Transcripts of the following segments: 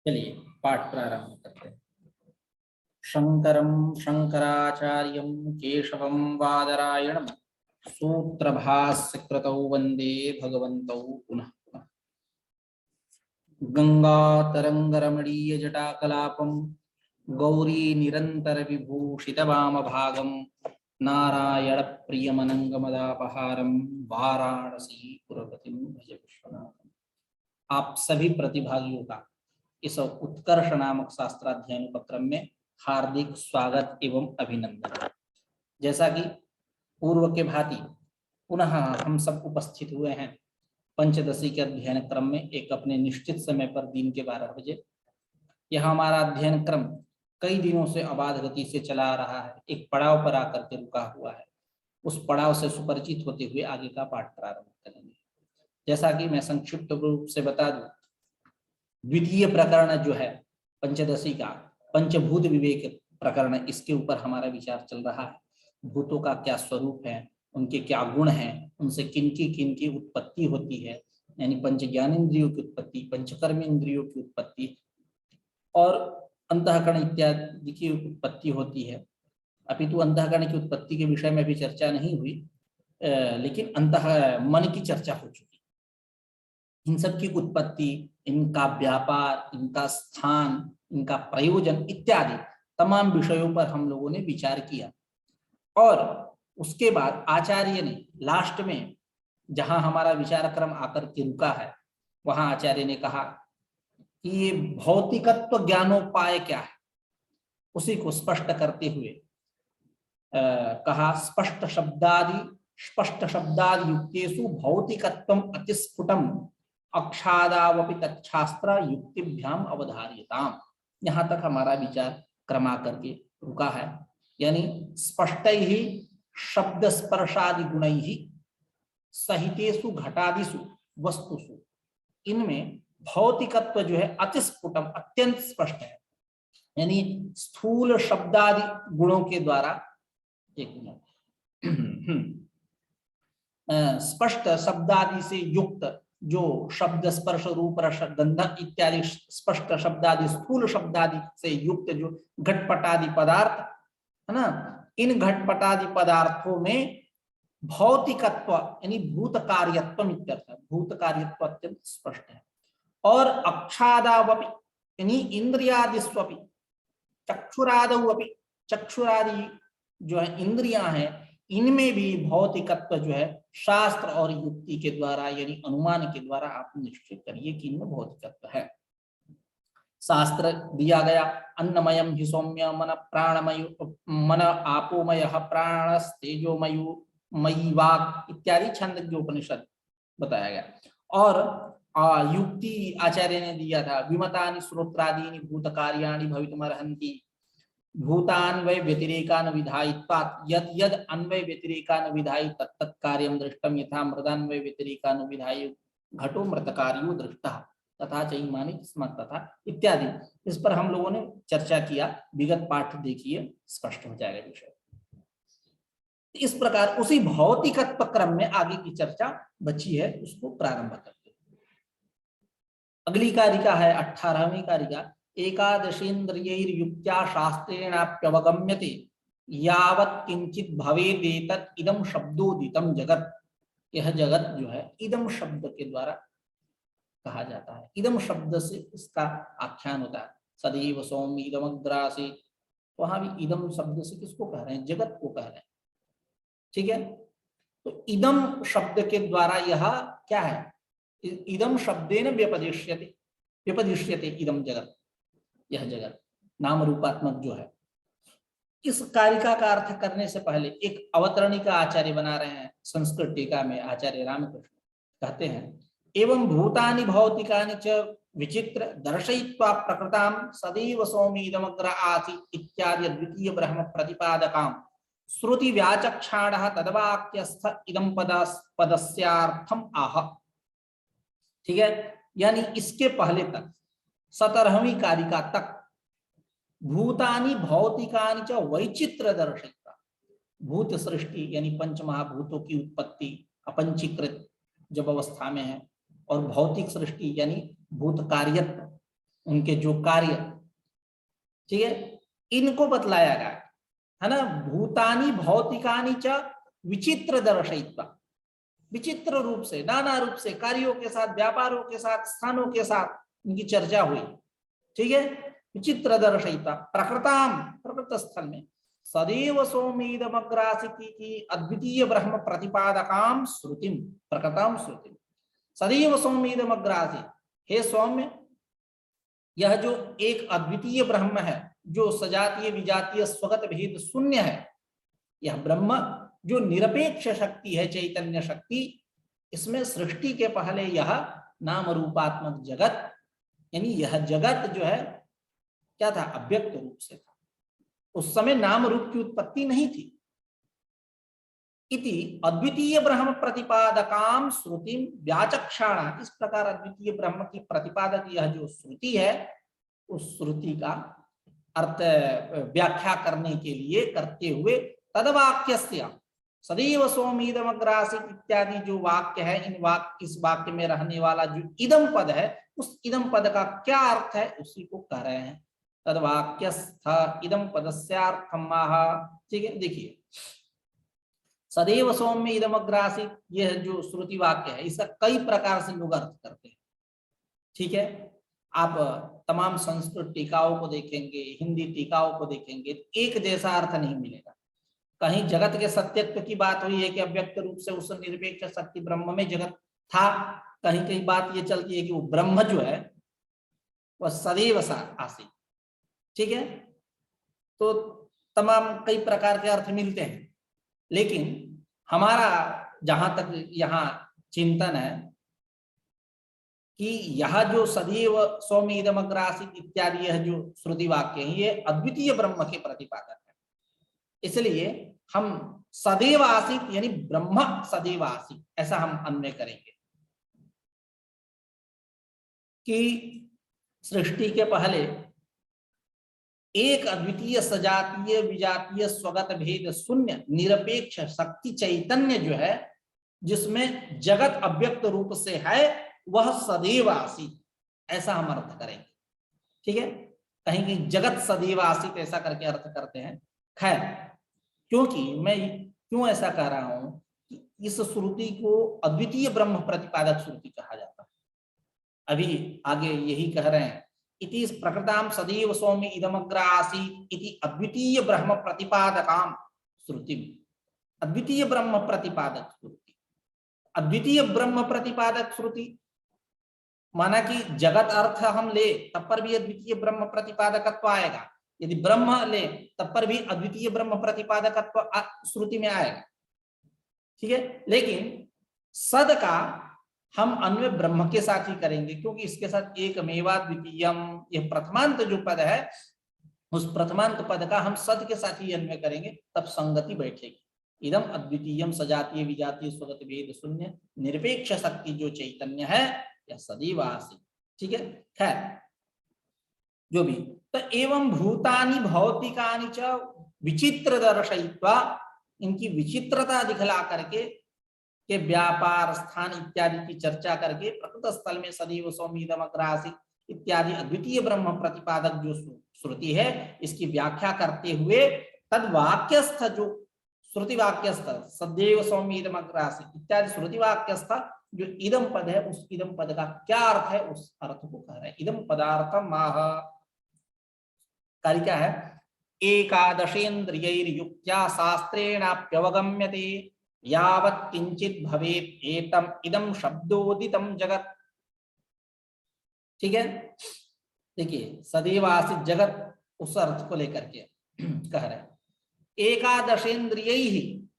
चलिए पाठ प्रारंभ करते हैं। शंकरं शंकराचार्यं केशवं बादरायणं सूत्रभाष्यकृतौ वन्दे भगवन्तौ पुनः पुनः। गंगातरंगरमणीय जटाकलापं गौरी निरंतर विभूषितवामभागं नारायण प्रियमनंगमदापहारं वाराणसी पुरपतिं भज विश्वनाथं। आप सभी प्रतिभागियों का इस उत्कर्ष नामक शास्त्राध्ययन उपक्रम में हार्दिक स्वागत एवं अभिनंदन। जैसा कि पूर्व के भांति पुनः हम सब उपस्थित हुए हैं पंचदशी के अध्ययन क्रम में एक अपने निश्चित समय पर दिन के 12 बजे। यह हमारा अध्ययन क्रम कई दिनों से अबाध गति से चला आ रहा है, एक पड़ाव पर आकर के रुका हुआ है। उस पड़ाव से सुपरिचित होते हुए आगे का पाठ प्रारंभ करेंगे। जैसा कि मैं संक्षिप्त रूप से बता दूं, द्वितीय प्रकरण जो है पंचदशी का पंचभूत विवेक प्रकरण, इसके ऊपर हमारा विचार चल रहा है। भूतों का क्या स्वरूप है, उनके क्या गुण हैं, उनसे किनकी उत्पत्ति होती है, यानी पंच ज्ञानेन्द्रियों की उत्पत्ति, पंचकर्म इंद्रियों की उत्पत्ति और अंतःकरण इत्यादि की उत्पत्ति होती है। अपितु अंतःकरण की उत्पत्ति के विषय में भी चर्चा नहीं हुई, लेकिन अंतः मन की चर्चा हो चुकी। इन सब की उत्पत्ति, इनका व्यापार, इनका स्थान, इनका प्रयोजन इत्यादि तमाम विषयों पर हम लोगों ने विचार किया। और उसके बाद आचार्य ने लास्ट में जहां हमारा विचार क्रम आकर के रुका है, वहां आचार्य ने कहा कि ये भौतिकत्व ज्ञानोपाय क्या है, उसी को स्पष्ट करते हुए कहा स्पष्ट शब्दादि युक्तेषु भौतिकत्वम अतिस्फुटम अक्षादावपि तच्छास्त्र युक्तिभ्याम अवधार्यताम। यहाँ तक हमारा विचार क्रमा करके रुका है। यानी स्पष्ट ही शब्द स्पर्शादि गुणैः सहितेषु घटादिषु वस्तुषु, इनमें भौतिकत्व जो है अतिस्फुटम अत्यंत स्पष्ट है। यानी स्थूल शब्दादि गुणों के द्वारा, एक मिनट, स्पष्ट शब्दादि से युक्त जो शब्द स्पर्श रूप रस गंध इत्यादि स्पष्ट शब्दादि स्थूल शब्दादि से युक्त जो घटपटादि पदार्थ है ना, इन घटपटादि पदार्थों में भौतिकत्व यानी भूत कार्यत्व इत्यर्थ, भूत कार्यत्व अत्यंत स्पष्ट है। और अक्षादावपि यानी इंद्रियादिस्वपि चक्षुरादवपि, चक्षुरादि जो है इंद्रियां हैं, इनमें भी भौतिकत्व जो है शास्त्र और युक्ति के द्वारा यानी अनुमान के द्वारा आप निश्चित करिए कि इनमें भौतिकत्व है। शास्त्र दिया गया अन्नमयम हि सौम्य मन प्राणमय मन आपोमय प्राणस्तेजोमयु मयि वाक् इत्यादि छंद उपनिषद बताया गया। और युक्ति आचार्य ने दिया था विमतानि श्रोत्रादीनि भूत कार्याणि भवितुमर्हन्ति भूतान्वय व्यतिरेकान विधायित्वात् यद यद अन्वय व्यतिरेकान विधायि तत्तत् कार्यं दृष्टम यथा मृदान्वय व्यतिरेकान विधायि घटो मृतकार्यो दृष्टः तथा चैमानि स्मत् तथा इत्यादि। इस पर हम लोगों ने चर्चा किया, विगत पाठ देखिए, स्पष्ट हो जाएगा विषय। इस प्रकार उसी भौतिकत्व क्रम में आगे की चर्चा बची है, उसको प्रारंभ करते हैं। अगली कारिका है 18वीं कारिका। एकादशेन्द्रियैर्युक्त्या शास्त्रेणाप्यवगम्यते यावत् किंचित भवेदेतत् इदं शब्दोदितं जगत। यह जगत जो है इदम शब्द के द्वारा कहा जाता है। इदम शब्द से इसका आख्यान होता है। सदैव सौम्य इदमग्रासी, वहां भी इदम शब्द से किसको कह रहे हैं? जगत को कह रहे हैं। ठीक है, तो इदम शब्द के द्वारा यह क्या है? इदम शब्देन व्यपदिश्यते, व्यपदिश्यते इदम जगत, यह जगत नाम रूपात्मक जो है। इस कारिका का अर्थ करने से पहले एक अवतरणिका आचार्य बना रहे हैं संस्कृत टीका में। आचार्य रामकृष्ण कहते हैं एवं भूतानि भौतिकानि च विचित्र दर्शयित्वा प्रकृतां सदैव सौम्येदमग्र आसीत् इत्यादि द्वितीय ब्रह्म प्रतिपादकां श्रुति व्याचक्षाणः तद्वाक्यस्थ इदं पदस्यार्थम आह। ठीक है, यानी इसके पहले तक 17वीं कारिका तक भूतानि भौतिकानि च वैचित्र दर्शिता, भूत सृष्टि यानी पंच महाभूतों की उत्पत्ति अपंचीकृत जब अवस्था में है, और भौतिक सृष्टि यानी भूत कार्यत्व उनके जो कार्य, ठीक है, इनको बतलाया गया है ना। भूतानि भौतिकानि च विचित्र दर्शयित्वा, विचित्र रूप से, नाना रूप से, कार्यों के साथ, व्यापारों के साथ, स्थानों के साथ इनकी चर्चा हुई, ठीक है। विचित्र दर्शयिता प्रकृताम, प्रकृत स्थल में सदैव सौम्येदमग्रासिति की अद्वितीय ब्रह्म प्रतिपादकाम श्रुतिम, प्रकृताम श्रुतिम, सदैव सौम्येदमग्रासि, हे सौम्य, यह जो एक अद्वितीय ब्रह्म है, जो सजातीय विजातीय स्वगत भेद शून्य है, यह ब्रह्म जो निरपेक्ष शक्ति है, चैतन्य शक्ति, इसमें सृष्टि के पहले यह नाम रूपात्मक जगत, यानी यह जगत जो है क्या था, अव्यक्त रूप से था। उस समय नाम रूप की उत्पत्ति नहीं थी। इति अद्वितीय ब्रह्म प्रतिपादकाम श्रुतिम व्याचक्षाणा, इस प्रकार अद्वितीय ब्रह्म की प्रतिपादक यह जो श्रुति है, उस श्रुति का अर्थ व्याख्या करने के लिए, करते हुए तदवाक्यस्य सदैव सौम्येदमग्रासित इत्यादि जो वाक्य है, इन वाक्य, इस वाक्य में रहने वाला जो इदम पद है, उस इदम पद का क्या अर्थ है, उसी को कह रहे हैं। तदवाक्यस्थ इदम पदस्यार्थम आह, ठीक है। देखिए, सदैव सौम्य इदमग्रासित, यह जो श्रुति वाक्य है, इसका कई प्रकार से लोग अर्थ करते हैं, ठीक है। आप तमाम संस्कृत टीकाओं को देखेंगे, हिंदी टीकाओं को देखेंगे, एक जैसा अर्थ नहीं मिलेगा। कहीं जगत के सत्यत्व की बात हुई है कि अव्यक्त रूप से उस निरपेक्ष शक्ति ब्रह्म में जगत था, कहीं कहीं बात ये चलती है कि वो ब्रह्म जो है वह सदैव सा आसी, ठीक है। तो तमाम कई प्रकार के अर्थ मिलते हैं, लेकिन हमारा जहां तक यहाँ चिंतन है कि यह जो सदैव सौम्येदमग्रासित इत्यादि यह जो श्रुति वाक्य है, ये अद्वितीय ब्रह्म के प्रतिपादक है। इसलिए हम सदैव आसित यानी ब्रह्म सदैव आसित, ऐसा हम अन्वय करेंगे कि सृष्टि के पहले एक अद्वितीय सजातीय विजातीय स्वगत भेद शून्य निरपेक्ष शक्ति चैतन्य जो है, जिसमें जगत अव्यक्त रूप से है, वह सदैव आसित, ऐसा हम अर्थ करेंगे, ठीक है। कहीं कहीं जगत सदैव आसित ऐसा करके अर्थ करते हैं। खैर, क्योंकि मैं क्यों ऐसा कह रहा हूं कि इस श्रुति को अद्वितीय ब्रह्म प्रतिपादक श्रुति कहा जाता है। अभी आगे यही कह रहे हैं, इति प्रकृताम सदैव सौम्य इदमग्रासी इति अद्वितीय ब्रह्म प्रतिपादकाम श्रुति, अद्वितीय ब्रह्म प्रतिपादक श्रुति। अद्वितीय ब्रह्म प्रतिपादक श्रुति माना कि जगत अर्थ हम ले तब पर भी अद्वितीय ब्रह्म प्रतिपादकत्व आएगा, यदि ब्रह्म ले तब पर भी अद्वितीय ब्रह्म प्रतिपादकत्व श्रुति में आएगा, ठीक है। लेकिन सद का हम अन्वय ब्रह्म के साथ ही करेंगे, क्योंकि इसके साथ एकमेवा द्वितीयम, यह प्रथमांत जो पद है, उस प्रथमांत पद का हम सद के साथ ही अन्वय करेंगे, तब संगति बैठेगी। इदम अद्वितीयम सजातीय विजातीय स्वगत भेद शून्य निरपेक्ष शक्ति जो चैतन्य है, यह सदैव आसित, ठीक है। खैर, जो भी, तो एवं भूतानि भौतिकानि च विचित्र दर्शयित्वा, इनकी विचित्रता दिखला करके के व्यापार स्थान इत्यादि की चर्चा करके प्रकृत स्थल में सदैव सौम्येदमग्रासित इत्यादि अद्वितीय ब्रह्म प्रतिपादक जो श्रुति है, इसकी व्याख्या करते हुए तद वाक्यस्थ जो श्रुति वाक्यस्थ सदैव सौम्येदमग्रासित इत्यादि श्रुति वाक्यस्थ जो इदम पद है, उस इदम पद का क्या अर्थ है, उस अर्थ को कह रहे हैं। इदम पदार्थम माह, कार्य क्या है, एकादशेन्द्रियैर्युक्त्या शास्त्रेणाप्यवगम्यते यावत् किंचित भवेत् एतम इदम शब्दोदितम जगत, ठीक है। देखिए, सदैव आसित जगत, उस अर्थ को लेकर के कह रहे हैं। एकादशेन्द्रियैहि,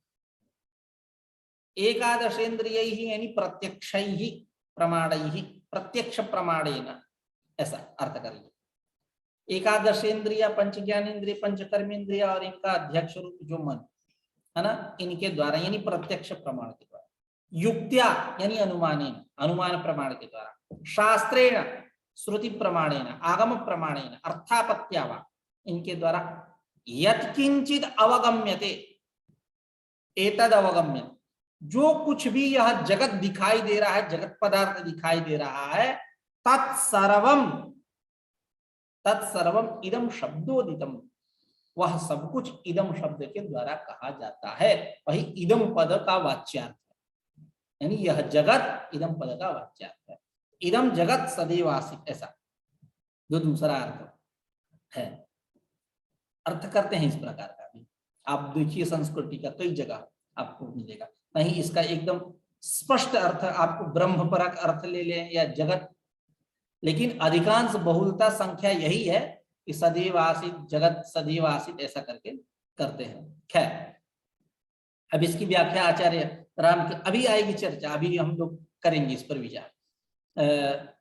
एकादशेन्द्रियैहि यानी प्रत्यक्षैहि प्रमाणैहि, प्रत्यक्ष प्रमाणेन, ऐसा अर्थ करिए। एकादशेन्द्रिय, पंच ज्ञानेन्द्रिय, पंच कर्मेंद्रिय और इनका अध्यक्ष रूप जो मन है ना, इनके द्वारा यानी प्रत्यक्ष प्रमाण के द्वारा, युक्त्या यानी अनुमानेन, अनुमान प्रमाण के द्वारा, शास्त्रेण श्रुति प्रमाणेन, आगम प्रमाणेन, अर्थापत्या वा, इनके द्वारा, यत्किंचित अवगम्यते, एतद अवगम्यते, जो कुछ भी यह जगत दिखाई दे रहा है, जगत पदार्थ दिखाई दे रहा है, तत्सर्वम तत्सर्वम इदम शब्दोदितम, वह सब कुछ इदम शब्द के द्वारा कहा जाता है, वही इदम पद का वाच्यार्थ है, यानी यह जगत इदम पद का वाच्यार्थ है। इदम जगत सदैवासित, ऐसा जो दूसरा अर्थ है, अर्थ करते हैं इस प्रकार का भी। आप देखिए संस्कृति का कई जगह आपको मिलेगा, कहीं इसका एकदम स्पष्ट अर्थ आपको ब्रह्मपरक अर्थ ले लें या जगत, लेकिन अधिकांश बहुलता संख्या यही है कि सदैव आसित, जगत सदैव आसित, ऐसा करके करते हैं। खैर, अब इसकी व्याख्या आचार्य राम की अभी आएगी चर्चा, अभी हम लोग करेंगे इस पर विचार,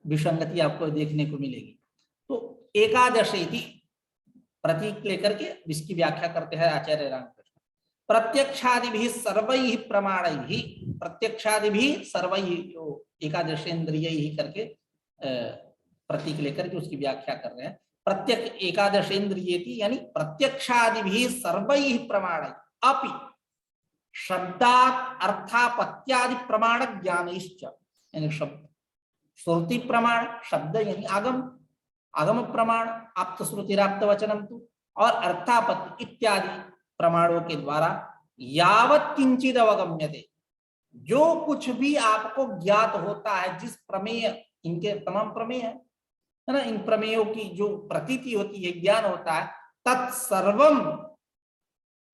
विसंगति आपको देखने को मिलेगी। तो एकादशी प्रतीक लेकर के इसकी व्याख्या करते हैं आचार्य रामकृष्ण। प्रत्यक्षादि भी सर्वैः प्रमाणैः, प्रत्यक्षादि भी सर्वैः एकादशेन्द्रिय ही करके प्रतीक लेकर के उसकी व्याख्या कर रहे हैं। प्रत्यक्ष एकादशेन्द्रियेति यानी प्रत्यक्षादि भी सर्वैः प्रमाणैः अपि शब्दात् अर्थापत्यादि प्रमाण ज्ञानैश्च, यानी शब्द श्रुति प्रमाण, शब्द यानी आगम, आगम प्रमाण आप्त श्रुतिराप्त वचनम तु, और अर्थापत्ति इत्यादि प्रमाणों के द्वारा यावत् किंचित अवगम्यते, जो कुछ भी आपको ज्ञात होता है, जिस प्रमेय, इनके तमाम प्रमेय है ना, इन प्रमेयों की जो प्रतीति होती है, ज्ञान होता है, तत्सर्वम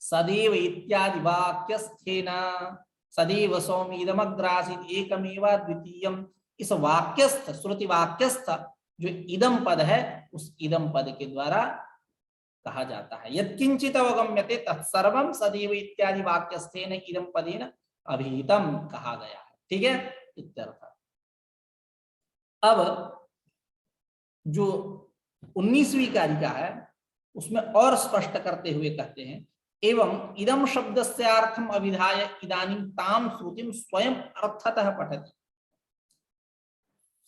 सदैव इत्यादि वाक्यस्थेन, सदैव सौम्यदमग्रासीत् एकमेवा द्वितीयम्, इस वाक्यस्थ, श्रुति वाक्यस्थ जो इदम पद है, उस इदम पद के द्वारा कहा जाता है। यत्किंचित अवगम्यते तत्सर्वम सदैव इत्यादि वाक्यस्थेन इदम पदेन अभिहितम कहा गया है। ठीक है, इत्यर्थ। अब जो 19वीं कारिका है उसमें और स्पष्ट करते हुए कहते हैं, एवं इदम शब्दस्य अर्थम अभिधाय इदानीं ताम श्रुतिम स्वयं अर्थतः पठति।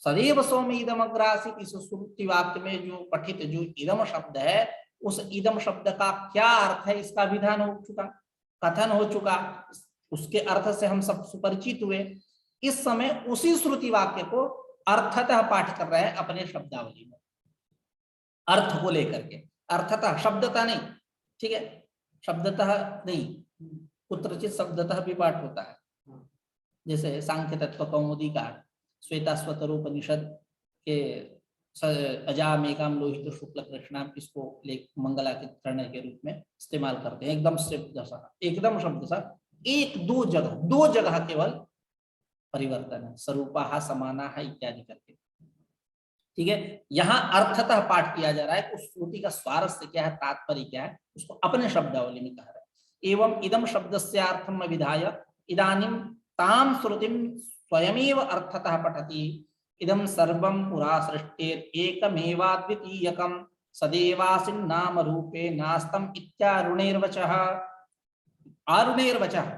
सदैव सौम्य इदम अग्रासीत, इस श्रुति वाक्य में जो पठित जो इदम शब्द है, उस इदम शब्द का क्या अर्थ है, इसका विधान हो चुका, कथन हो चुका, उसके अर्थ से हम सब सुपरिचित हुए। इस समय उसी श्रुति वाक्य को अर्थतः पाठ कर रहे हैं अपने शब्दावली में, अर्थ को लेकर के, अर्थतः, शब्दतः नहीं। ठीक है, शब्दतः नहीं, कुत्रचित शब्दतः भी पाठ होता है, जैसे सांख्य तत्व कौमुदी का श्वेताश्वतरोपनिषद के अजामेकाम लोहित शुक्ल कृष्णाम, इसको मंगला के तृण के रूप में इस्तेमाल करते हैं, एकदम एकदम शब्द सा, एक दो जगह केवल परिवर्तन है, स्वरूपा समाना है इत्यादि करके। ठीक है, यहाँ अर्थतः पाठ किया जा रहा है, उस श्रुति का स्वारस्य क्या है, तात्पर्य क्या है, उसको अपने शब्दावली में कह रहा है। एवं इदम शब्दस्य अर्थम विधाय इदानीं ताम श्रुतिम स्वयमेव अर्थतः पठति। इदं सर्वं पुरा सृष्टेर एकमेवाद्वितीयकं सदैवासिन् नाम रूपे नास्तं इत्यारुणैर्वचः। आरुणैर्वचः,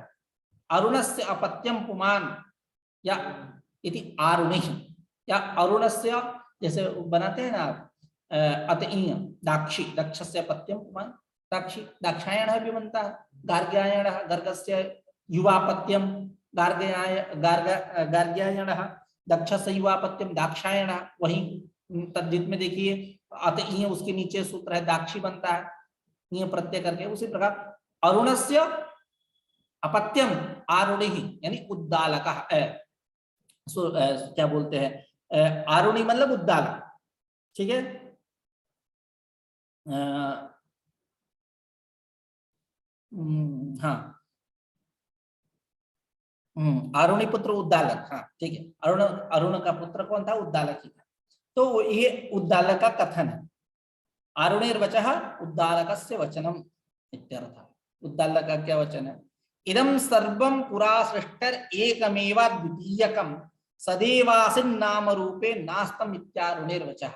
अरुणस्य अपत्यं पुमान् या इति आरुणैः, या अरुणस्य जैसे बनाते हैं ना आप अतईय दाक्षी, दक्षस्य अपत्यं पुमान् दाक्षी, दाक्षायणः भी बनता है, गार्ग्यायणः, गर्गस्य युवापत्यं गार्ग्यायणः, दक्षस्य युवापत्यम दाक्षायणः। वहीं तद्धित में देखिए अतईय, उसके नीचे सूत्र है दाक्षी बनता है, ये प्रत्यय करके। उसी प्रकार अरुणस्य अपत्यम आरुणिः यानी उद्दालकः, क्या बोलते हैं, आरुणि मतलब उद्दालक। ठीक है, हाँ, अरुणि पुत्र उद्दालक, हाँ ठीक है, अरुण, अरुण का पुत्र कौन था, उद्दालक ही था। तो ये उद्दालक का कथन है, आरुणिर्वचः उद्दालकस्य वचनम इत्यर्थः। उद्दालक का क्या वचन है, इदं सर्वं पुरा सृष्टिर एकमेव द्वितीयकं सदैवासिन् नाम रूपे नास्तं इत्यारुणिर्वचः।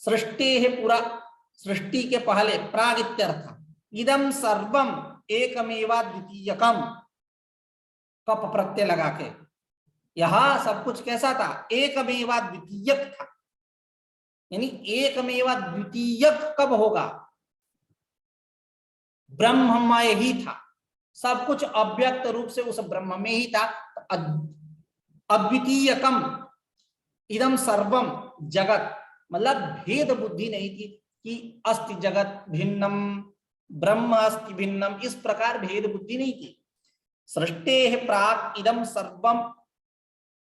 सृष्टि है पूरा, सृष्टि के पहले प्राग इत्यर्थ, इदं सर्वं एकमेव द्वितीयकम, कप प्रत्यय लगा के, यहां सब कुछ कैसा था, एकमेवा द्वितीयक था, यानी एकमेवा द्वितीयक कब होगा, ब्रह्ममय ही था, सब कुछ अव्यक्त रूप से उस ब्रह्म में ही था। अद्वितीयकम इदम सर्वम जगत, मतलब भेद बुद्धि नहीं थी कि अस्ति जगत भिन्नम ब्रह्म अस्ति भिन्नम, इस प्रकार भेद बुद्धि नहीं थी। सृष्टेः प्राक्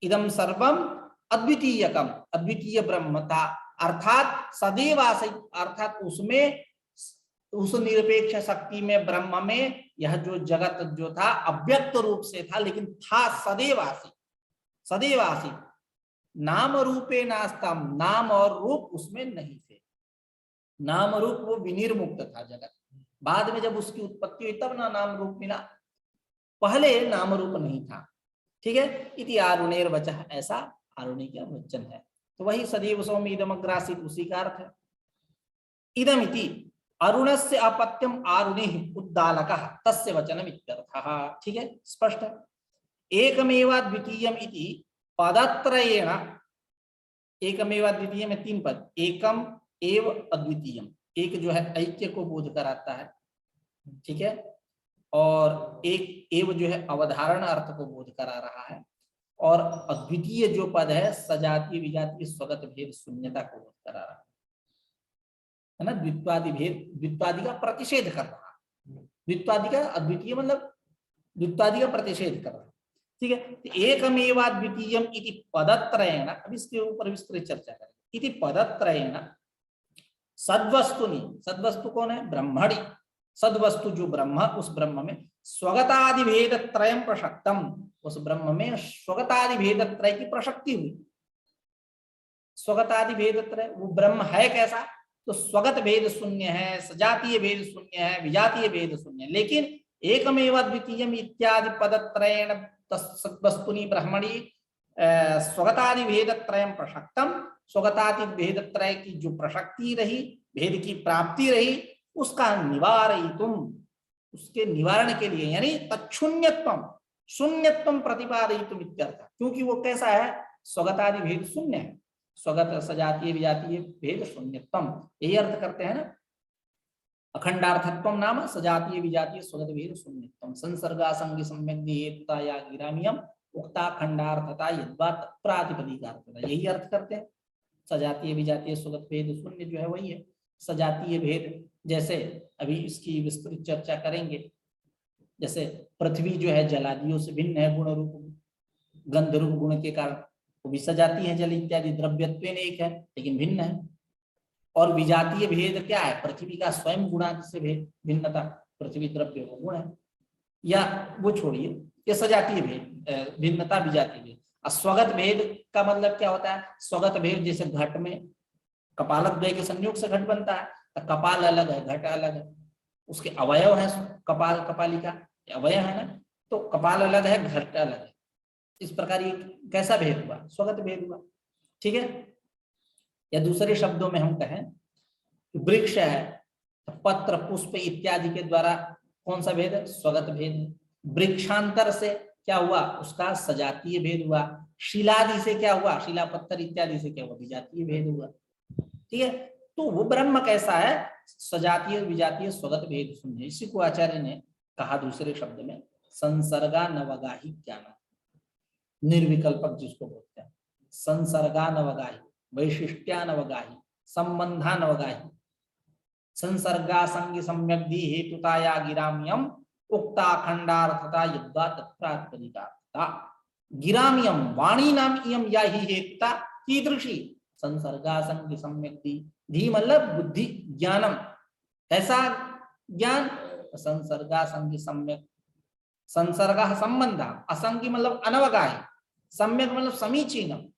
इदम सर्वम अद्वितीयकम, अद्वितीय ब्रह्म था, अर्थात सदैव आसक्त, अर्थात उसमें उस निरपेक्ष शक्ति में ब्रह्म में यह जो जगत जो था अव्यक्त रूप से था, लेकिन था सदैव आसक्त, सदैव आसक्त। नाम रूपे नास्तम, नाम और रूप उसमें नहीं थे, नाम रूप वो विनिर्मुक्त था जगत। बाद में जब उसकी उत्पत्ति हुई तब ना नाम रूप मिला, पहले नाम रूप नहीं था। ठीक है, इति आरुणेर वचः, ऐसा आरुणि का वचन है। तो वही सदैव सौम्य इदम अग्रासीत, उसी का अर्थ है। इदम इति अरुणस्य अपत्यम आरुणिः उद्दालकः तस्य वचनम इत्यर्थः। ठीक है, स्पष्ट है। एकमेव द्वितीयम इति पदत्रयेण, एकमेव द्वितीय में 3 पद, एकम एव अद्वितीयम, एक जो है ऐक्य को बोध कराता है, ठीक है, और एक एव जो है अवधारण अर्थ को बोध करा रहा है, और अद्वितीय जो पद है सजातीय विजातीय स्वगत भेद शून्यता को बोध करा रहा है ना, द्वित्वादि भेद, द्वित्वादि का प्रतिषेध कर रहा है, द्वित्वादि का, अद्वितीय मतलब द्वित्वादि का प्रतिषेध कर रहा है। ठीक है, एकमेवा द्वितीयम इति पदत्रयेण, अब इसके ऊपर विस्तृत चर्चा करें। इति पदत्रयेण सद्वस्तुनि, सद्वस्तु कौन है, ब्रह्मणि, सद्वस्तु जो ब्रह्म, उस ब्रह्म में स्वगतादि भेद त्रयम प्रशक्तम, उस ब्रह्म में स्वगतादि भेद त्रय की प्रशक्ति हुई। स्वगतादि भेद त्रय, वो ब्रह्म है कैसा, तो स्वगत भेद शून्य है, सजातीय भेद शून्य है, विजातीय भेद शून्य है, लेकिन एकमेव द्वितीयम इत्यादि पदत्रयेण सद्वस्तुनि ब्रह्मणि स्वगतादि भेद त्रयम प्रशक्तम, स्वगतादि भेद त्रय की जो प्रशक्ति रही, भेद की प्राप्ति रही, उसका निवारयितुम, उसके निवारण के लिए, यानी तच्छून्यत्वम, शून्यत्वम प्रतिपादयितुम इत्यर्थ, क्योंकि वो कैसा है, स्वगतादि भेद शून्य है, स्वगत सजातीय विजातीय भेद शून्यत्वम, यही अर्थ करते हैं ना। अखंडार्थत्वम नाम सजातीय विजातीय स्वगत भेद शून्यत्वम, संसर्गासंगी सम्यग् हेतुता या गिराम्यम उक्ता खंडार्थता यद्वा प्रातिपदिकार्थता, यही अर्थ करते हैं। सजातीय विजातीय स्वगत भेद शून्य जो है वही है। सजातीय भेद जैसे अभी इसकी विस्तृत चर्चा करेंगे, जैसे पृथ्वी जो है जलादियों से भिन्न है, गुण रूप गंध रूप गुण के कारण वो भी सजाती है, जल इत्यादि द्रव्यत्वेन एक है लेकिन भिन्न है। और विजातीय भेद क्या है, पृथ्वी का स्वयं गुणादि से भेद, भिन्नता, पृथ्वी द्रव्य वो गुण है, या वो छोड़िए, ये सजातीय भेद, भिन्नता विजातीय भेद। स्वगत भेद का मतलब क्या होता है, स्वगत भेद जैसे घट में कपालक द्वय के संयोग से घट बनता है, तो कपाल अलग है घट अलग है, उसके अवयव है, कपाल कपालिका अवयव है ना, तो कपाल अलग है घट अलग है, इस प्रकार ये कैसा भेद हुआ, स्वगत भेद हुआ। ठीक है, या दूसरे शब्दों में हम कहें वृक्ष है तो पत्र पुष्प इत्यादि के द्वारा कौन सा भेद है, स्वगत भेद। वृक्षांतर से क्या हुआ, उसका सजातीय भेद हुआ। शिलादि से क्या हुआ, शिला पत्थर इत्यादि से क्या हुआ, विजातीय भेद हुआ। ठीक है, तो वो ब्रह्म कैसा है, सजातीय विजातीय स्वगत भेद शून्य। इसी को आचार्य ने कहा दूसरे शब्द में संसर्गा नवगाही ज्ञान, निर्विकल्पक जिसको बोलते हैं, संसर्गा नवगाही, वैशिष्ट्या नवगाही, संबंधा नवगाही, संसर्गा संग सम्यग्धि हेतुताया गिराम्यम उक्ता खंडार्थता यद्वा तत्प्रातिपदिकार्थता। गिराम्यम वाणी नाम इयम या ही हेतुता कीदृशी, संसर्गा संग सम्यग्धि, धी मतलब बुद्धि ज्ञानम, ऐसा ज्ञान, संसर्गा संग सम्यक, संसर्गा संबंध, असंगी मतलब अनवगाही, सम्यक मतलब समीचीनम,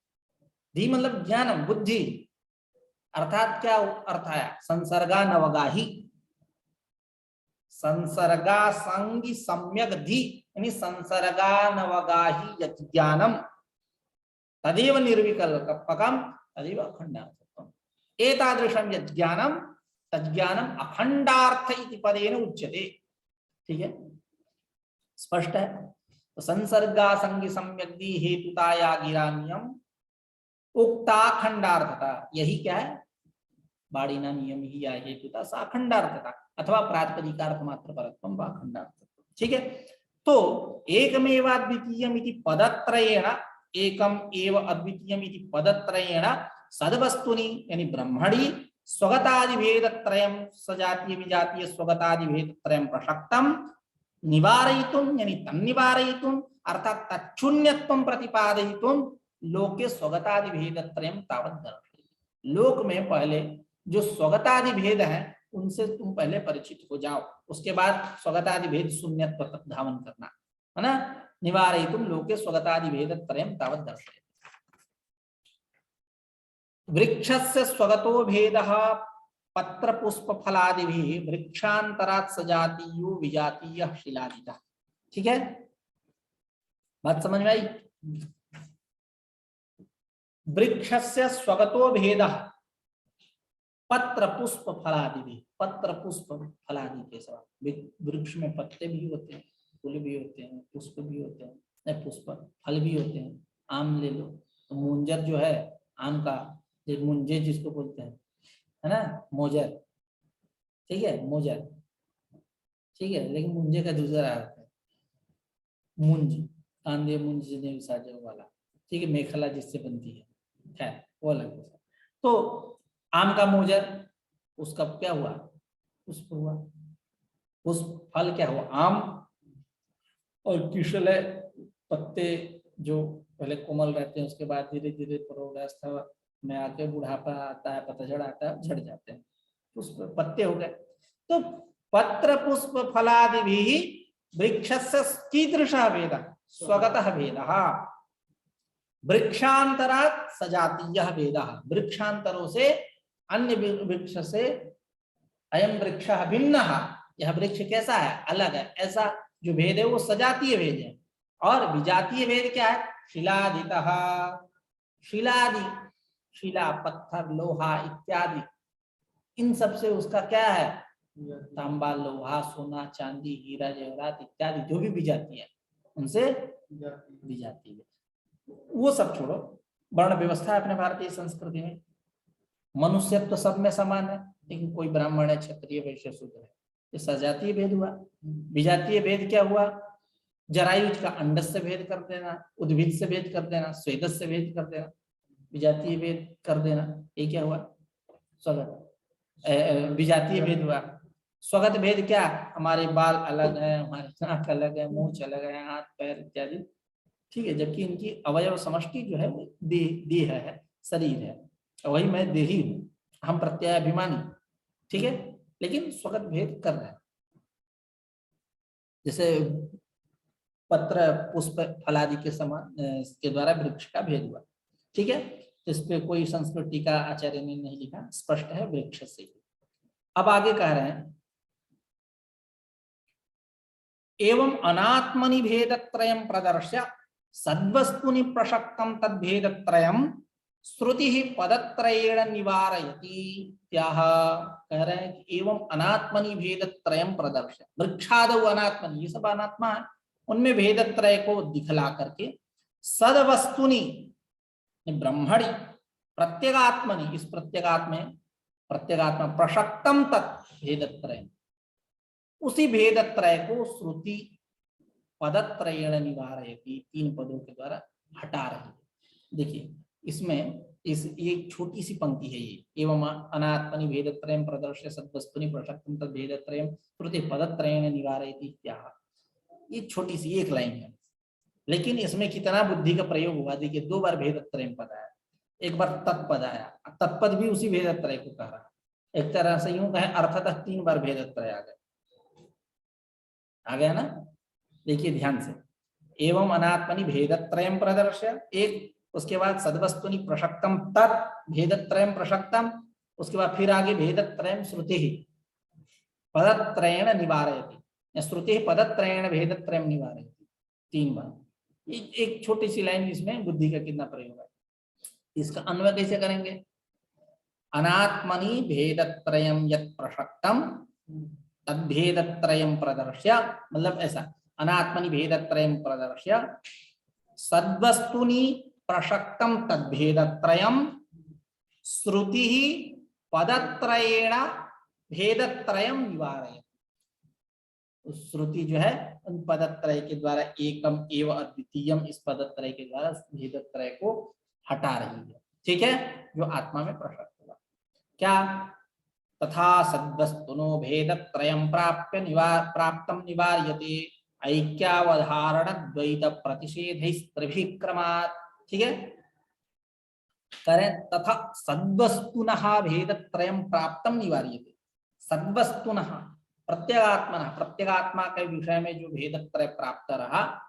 धी मतलब ज्ञानम बुद्धि, अर्थात क्या अर्थ आया, संसर्गा नवगाही, संसर्गा संगी सम्यक धी, यानी संसर्गा नवगाही ज्ञानम तदेव निर्विकल्पकम तदेव अखंडार्थत्वम, एतादृशम यज्ञानम तज्ज्ञानम अखंडार्थ इति पदेन उच्यते। ठीक है, स्पष्ट है। तो संसर्गा संगी सम्यग्धि हेतुताया गिराम्यम उक्ता खंडार्थता, यही क्या है, बाड़ी नाम नियम ही या हेतुता सा अखंडार्थता अथवा प्रातिपदिकार्थ मात्र परत्वम वा अखंडार्थत्वम। ठीक है, तो एकमेवाद्वितीयम इति पदत्रयेण, एकम एव अद्वितीयम इति पदत्रयेण सद्वस्तुनि यानी ब्रह्मणि स्वगतादि भेद त्रयम सजातीय विजातीय स्वगतादि भेद त्रयम प्रसक्तम निवारयितुम यानी तन्निवारयितुम अर्थात तच्छून्यत्वं प्रतिपादयितुम लोके स्वगतादि भेद त्रयम तावत् दर्शयति। लोक में पहले जो स्वगतादि भेद है उनसे तुम पहले परिचित हो जाओ, उसके बाद स्वगतादि भेद शून्यत्व तक धावन करना है ना। निवारयितुम लोके स्वगतादि भेद त्रयम तावत् दर्शयति। वृक्षस्य स्वगतो भेदः पत्र पुष्प फलादिभिः वृक्षांतरात् सजातीयो विजातीयः शिलादितः। ठीक है, बात समझ में आई? वृक्षस्य स्वगतो भेदः पत्र पुष्प फलादिभिः, पत्र पुष्प फलादि के समान वृक्ष में पत्ते भी होते हैं, फूल भी होते हैं, पुष्प भी होते हैं, पुष्प फल भी होते हैं। आम ले लो तो मुंजर जो है आम का, मुंजे जिसको बोलते हैं है ना, मोजर, ठीक है, मोजर, ठीक है, लेकिन मुंजे का दूसरा आता है मुंज, कांदे मुंज ने साजो वाला, ठीक है, मेखला जिससे बनती है, खैर वो अलग है। तो आम का मोजर, उसका क्या हुआ? पुष्प हुआ। उस फल क्या हुआ? आम। और किशले पत्ते जो पहले कोमल रहते हैं, उसके बाद धीरे धीरे प्रौढ़ावस्था में आके बुढ़ापा आता है, पतझड़ आता है, झड़ जाते हैं, पुष्प पत्ते हो गए। तो पत्र पुष्प फलादिभिः वृक्षस्य कीदृशः भेदः? स्वगतः भेदः। वृक्षांतरात् सजातीयः भेदः, वृक्षांतरों से, अन्य वृक्ष से, अयं वृक्षः भिन्नः, यह वृक्ष कैसा है? अलग है। ऐसा जो भेद है वो सजातीय भेद है। और विजातीय भेद क्या है? शिलादितः, शिलादि, शिला पत्थर लोहा इत्यादि, इन सब से उसका क्या है? तांबा लोहा सोना चांदी हीरा जवाहरात इत्यादि जो भी विजातीय है उनसे विजातीय है। वो सब छोड़ो, वर्ण व्यवस्था है अपने भारतीय संस्कृति में, मनुष्यत्व तो सब में समान है, लेकिन कोई ब्राह्मण है, क्षत्रिय, वैश्य, शूद्र है, ये सजातीय भेद हुआ। विजातीय भेद क्या हुआ? जरायुज का अंडस से भेद कर देना, उद्भिद से भेद कर देना, स्वेदस से भेद कर देना, विजातीय भेद कर देना, ये क्या हुआ? स्वगत। विजातीय भेद हुआ। स्वगत भेद क्या? हमारे बाल अलग है, हमारे नाक अलग है, मुंह अलग है, हाथ पैर इत्यादि, ठीक है, जबकि इनकी अवयव समष्टि जो है वो देह है, शरीर है, वही मैं देही हूँ, हम प्रत्ययाभिमानी, ठीक है, लेकिन स्वगत भेद कर रहे हैं। जैसे पत्र पुष्प फलादि के समान के द्वारा वृक्ष का भेद हुआ, ठीक है। इस पे कोई संस्कृति का आचार्य ने नहीं लिखा, स्पष्ट है वृक्ष से। अब आगे कह रहे हैं, एवं अनात्मनि भेदत्रयं प्रदर्श्य सद्वस्तुनि प्रसक्तं तद्भेदत्रयं श्रुति पदत्रयेण निवारयति। क्या कह रहे हैं कि एवं अनात्मनि भेदत्रयं प्रदर्श्य, वृक्षादौ अनात्मनि, ये सब अनात्मा है, उनमें भेदत्रय को दिखला करके सद्वस्तुनि ब्रह्मणि प्रत्यगात्मनि, इस प्रत्यगात्मा प्रसक्तम तत् भेदत्रय, उसी भेदत्रय को श्रुति पदत्रयेण निवारयति, तीन पदों के द्वारा हटा रही है। देखिए इसमें इस एक छोटी सी पंक्ति है ये, एवं अनात्मनि भेदत्रयं प्रदर्श्य सद्वस्तुनि प्रसक्तम तद् भेदत्रयं श्रुति पदत्रयेण निवारयति, क्या ये छोटी सी एक लाइन है, लेकिन इसमें कितना बुद्धि का प्रयोग हुआ। देखिए दो बार भेदत्रयं पद आया, एक बार तत्पद आया, तत्पद भी उसी भेदत्रय को कह रहा है। एक तरह से यूं कहें अर्थतः तीन बार भेदत्रय आ गया ना। देखिए ध्यान से, एवं अनात्मनि भेदत्रयं प्रदर्श्य, एक, उसके बाद सद्वस्तुनि प्रसक्तम तत् भेदत्रयं प्रसक्तम, उसके बाद फिर आगे भेदत्रयं श्रुति पदत्रयेण निवारयति, श्रुति पदत्रयेण भेदत्रयं निवारयति, तीन बार। एक छोटी सी लाइन, इसमें बुद्धि का कितना प्रयोग है। इसका अन्वय कैसे करेंगे? अनात्मनि भेदत्रयं यत् प्रसक्तम तद्भेदत्रयं प्रदर्श्य, मतलब ऐसा, अनात्मनि भेदत्रयं प्रदर्श्य सद्वस्तुनि प्रसक्तम तद्भेदत्रयं श्रुति पदत्रयेण भेदत्रयं निवारयति। श्रुति जो है उन पदत्रय के द्वारा एकम एव अद्वितीयम, इस पदत्रय के द्वारा भेदत्रय को हटा रही है। ठीक है, जो आत्मा में प्रकट हुआ। क्या? तथा सद्वस्तुनो भेद त्रयं प्राप्तम निवार्यते ऐक्यावधारण द्वैत प्रतिषेधैस्त्रिभिक्रमात्। ठीक है, करें तथा सद्वस्तुनः भेद त्रयं प्राप्तम निवार्यते। सद्वस्तुनः प्रत्यगात्मनः, प्रत्यगात्मा के विषय में जो भेद त्रय प्राप्त रहा,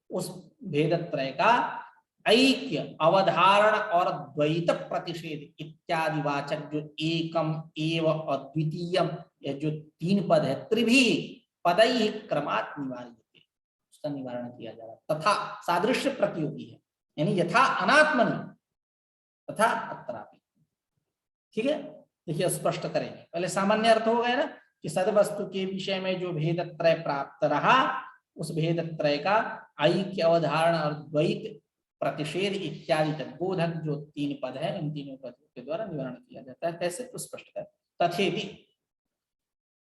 उस भेद त्रय का ऐक्य, अवधारण और द्वैत प्रतिषेध इत्यादि वाचक जो एकम एव अद्वितीयम, यह जो तीन पद है, त्रिभी पदई क्रमात् निवार्यते, उसका निवारण किया जा रहा। तथा सादृश्य प्रतियोगी है, यानी यथा अनात्मनि तथा अत्रापि। ठीक है, देखिए स्पष्ट करेंगे। पहले सामान्य अर्थ हो गया ना कि सद्वस्तु के विषय में जो भेद त्रय प्राप्त रहा, उस भेद त्रय का ऐक्य, अवधारण और द्वैत प्रतिषेध इत्यादि तद्बोधक जो तीन पद है, इन तीनों पदों के द्वारा निवारण किया जाता है। कैसे? तो स्पष्ट कर। तथेति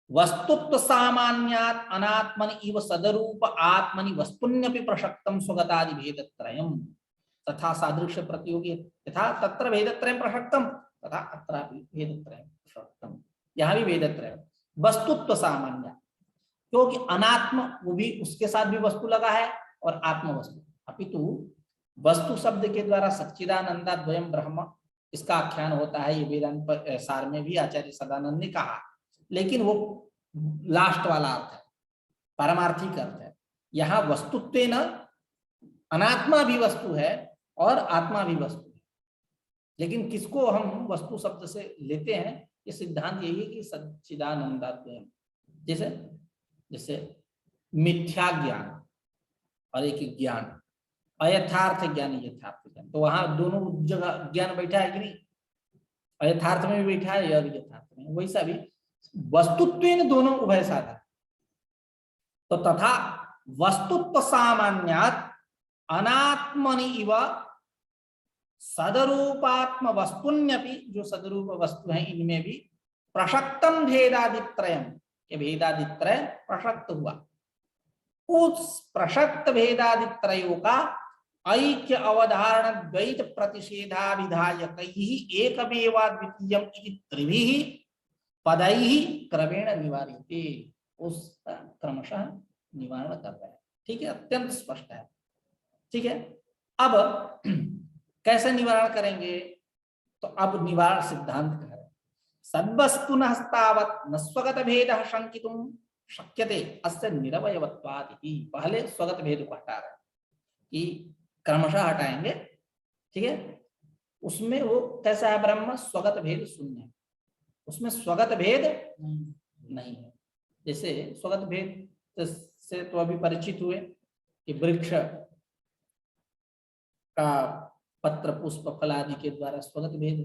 वस्तुत्व सामान्यात् अनात्मनि इव सदरूप आत्मनि वस्तुन्यपि प्रसक्तम स्वगतादि भेदत्रयम् तथा सादृश्य प्रतियोगी तथा तत्र भेदत्रयम् प्रसक्तम तथा अत्रापि भेदत्रयम् प्रसक्तम। यहाँ भी भेदत्रय वस्तुत्व सामान्य, क्योंकि अनात्म वो भी, उसके साथ भी वस्तु लगा है और आत्म वस्तु, अपितु वस्तु शब्द के द्वारा सच्चिदानंदा द्वयम ब्रह्म, इसका आख्यान होता है। ये वेदांत सार में भी आचार्य सदानंद ने कहा, लेकिन वो लास्ट वाला अर्थ है, पारमार्थिक अर्थ है। यहाँ वस्तुत्वेन अनात्मा भी वस्तु है और आत्मा भी वस्तु है, लेकिन किसको हम वस्तु शब्द से लेते हैं, ये सिद्धांत यही है कि सच्चिदानंदा द्वयम। जैसे जैसे मिथ्या ज्ञान और एक ज्ञान, अयथार्थ ज्ञान, यथार्थ ज्ञान, तो वहां दोनों जगह ज्ञान बैठा है कि नहीं? अयथार्थ में भी बैठा है और यथार्थ में। वैसा भी वस्तुत्वेन दोनों उभय साधन। तो तथा वस्तुत्व सामान्यात् अनात्मनि इव सदरूपात्म वस्तुन्यपि, जो सदरूप वस्तु है इनमें भी प्रसक्तम भेदादित्रयम, ये भेदादित्रय प्रसक्त हुआ। उस प्रसक्त भेदादित्रयों का ऐक्य, अवधारण, द्वैत प्रतिषेधाविधायक एकमेवाद्वितीयम इति त्रिभिः पदैः क्रमेण निवार्यते, उसका क्रमशः निवारण कर रहे हैं। ठीक है, अत्यंत स्पष्ट है। ठीक है, अब कैसे निवारण करेंगे? तो अब निवारण सिद्धांत कह रहे हैं, सद्वस्तुनः तावत् न स्वगत भेदः शंकितुं शक्यते अस्य निरवयवत्वात् इति। पहले स्वगत भेद को हटा रहे हैं कि क्रमशः हटाएंगे। ठीक है, उसमें वो कैसा है? ब्रह्म स्वगत भेद शून्य है, उसमें स्वगत भेद नहीं है। जैसे स्वगत भेद से तो अभी परिचित हुए कि वृक्ष का पत्र, पुष्प, फल आदि के द्वारा स्वगत भेद।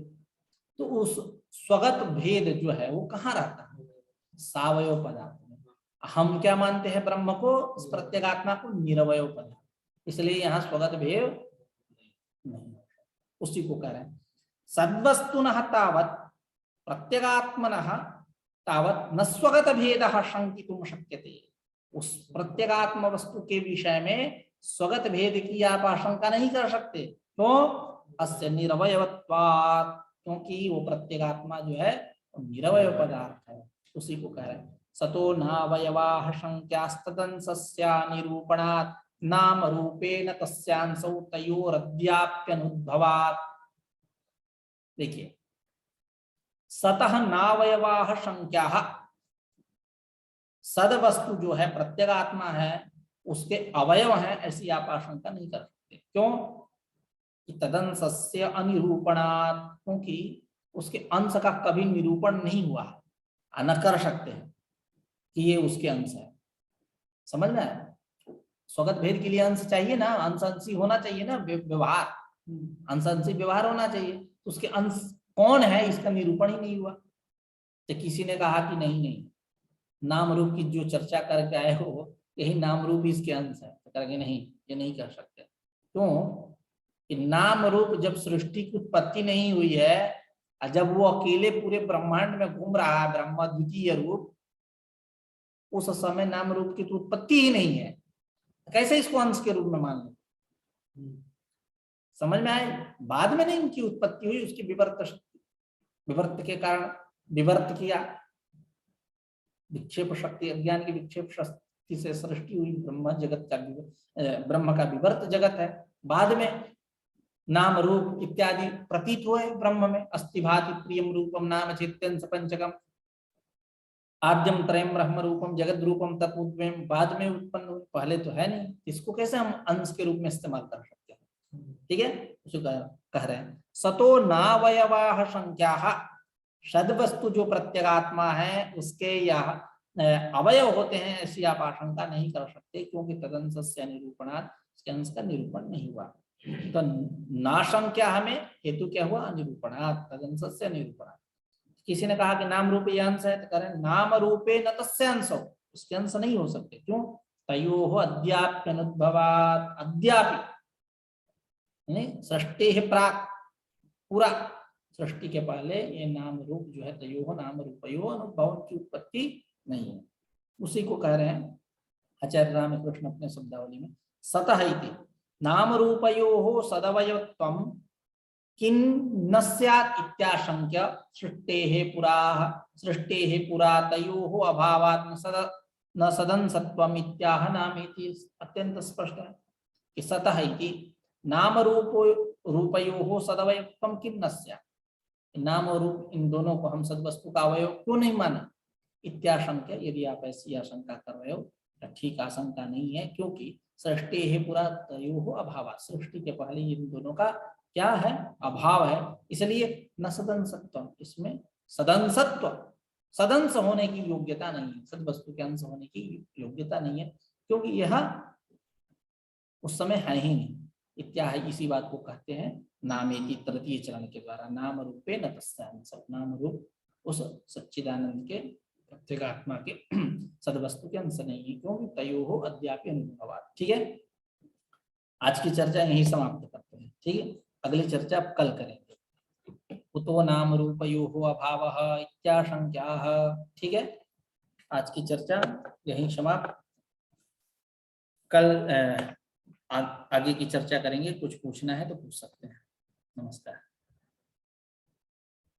तो उस स्वगत भेद जो है वो कहाँ रहता है? सावयव पदार्थ में। हम क्या मानते हैं? ब्रह्म को, इस प्रत्यगात्मा को निरवयव पदार्थ, इसलिए यहाँ स्वगत भेद नहीं, उसी को कह रहे हैं। सद्वस्तुनः तावत् प्रत्यगात्मनः तावत् न स्वगत भेदः शंकितुं शक्यते। उस प्रत्यगात्म वस्तु के विषय में स्वगत भेद की आप आशंका नहीं कर सकते। क्यों? अस्य निरवयवत्वात्, क्योंकि वो प्रत्यगात्मा जो है निरवय पदार्थ है, उसी को कह रहे हैं। सतो नावयवाः शंक्यास्तदंसस्या निरूपणात् नाम रूपेण तस्यांसौ तयोरद्याप्यनुद्भवात्। देखिए, सतः नावयवाः शंक्याः, सद वस्तु जो है प्रत्यगात्मा है, उसके अवयव हैं ऐसी आप आशंका नहीं कर सकते। क्यों? कि तदंसस्य अनिरूपणात्, क्योंकि उसके अंश का कभी निरूपण नहीं हुआ, न कर सकते हैं कि ये उसके अंश है। समझ में आया? स्वगत भेद के लिए अंश चाहिए ना, अंश होना चाहिए ना, व्यवहार, अंश व्यवहार होना चाहिए। तो उसके अंश कौन है इसका निरूपण ही नहीं हुआ। तो किसी ने कहा कि नहीं नहीं, नाम रूप की जो चर्चा करके आए हो, यही नाम रूप इसके अंश है, तो करेंगे नहीं, ये नहीं कर सकते। क्यों? कि नाम रूप जब सृष्टि की उत्पत्ति नहीं हुई है, जब वो अकेले पूरे ब्रह्मांड में घूम रहा है, ब्रह्म द्वितीय रूप, उस समय नाम रूप की तो उत्पत्ति ही नहीं है, कैसे इसको अंश के रूप में मान लें? समझ में आए? बाद में नहीं उनकी उत्पत्ति हुई, उसकी विवर्त के कारण विवर्त किया, विक्षेप शक्ति, अज्ञान की विक्षेप शक्ति से सृष्टि हुई। ब्रह्म जगत का ब्रह्म का विवर्त जगत है। बाद में नाम रूप इत्यादि प्रतीत हुए ब्रह्म में। अस्ति भाति प्रियम रूपम नाम चैत्यंस पंचकम आद्यम त्रयम ब्रह्म रूपम जगत रूपम तत्वम, बाद में उत्पन्न हुए, पहले तो है नहीं। इसको कैसे हम अंश के रूप में इस्तेमाल कर सकते हैं? ठीक है, उसको कह रहे हैं सतो नावयवाह संख्या, सद वस्तु जो प्रत्यगात्मा है उसके यह अवयव होते हैं, ऐसी आप आशंका नहीं कर सकते, क्योंकि तदंश से निरूपणात्, उसके अंश का निरूपण नहीं हुआ। तो नाशंख्या हमें हेतु क्या हुआ? निरूपणात्, तदंश से निरूपणात्। किसी ने कहा कि नाम रूप ये अंश है, तो करें नाम रूपे न तस्य अंशो, उसके अंश नहीं हो सकते। क्यों? तयोः अद्याप्यनुद्भवात्, अद्यापि सृष्टि है प्राक, पूरा सृष्टि के पहले ये नाम रूप जो है तयोः नाम रूपयो अनुभव की उत्पत्ति नहीं है। उसी को कह रहे हैं आचार्य रामकृष्ण अपने शब्दावली में, सतः इति नाम रूपयोः सदवयत्वं किं न स्यात् इत्याशंक्य सृष्टेः पुरा तयोः अभावात् न सदंसत्वम् इत्याह नामेति। अत्यंत स्पष्ट है कि सतः इति नाम रूपयोः सदवयत्वं किं न स्यात्, नाम और रूप इन दोनों को हम सदवस्तु का अवयव क्यों नहीं माना? इत्याशंक्य, यदि आप ऐसी आशंका कर रहे हो तो ठीक आशंका नहीं है, क्योंकि सृष्टि है पूरा तयोः अभाव, सृष्टि के पहले इन दोनों का क्या है? अभाव है। इसलिए न सदंसत्व, इसमें सदंसत्व, सदंस होने की योग्यता नहीं है, सदवस्तु के अंश होने की योग्यता नहीं है, क्योंकि यह उस समय है ही नहीं। इत्या है, इसी बात को कहते हैं नामेति तृतीय चरण के द्वारा, नाम रूपे न तस्यांश, नाम रूप उस सच्चिदानंद के प्रत्यगात्मा के सदवस्तु के अंश नहीं है, क्योंकि तयोः अद्यापि अनुभवात्। ठीक है, आज की चर्चा यही समाप्त करते हैं। ठीक है, अगली चर्चा कल करेंगे। कुतो नाम रूपयोः अभावः इत्याशंक्याः। ठीक है, आज की चर्चा यही समाप्त। कल आगे की चर्चा करेंगे। कुछ पूछना है तो पूछ सकते हैं। नमस्कार।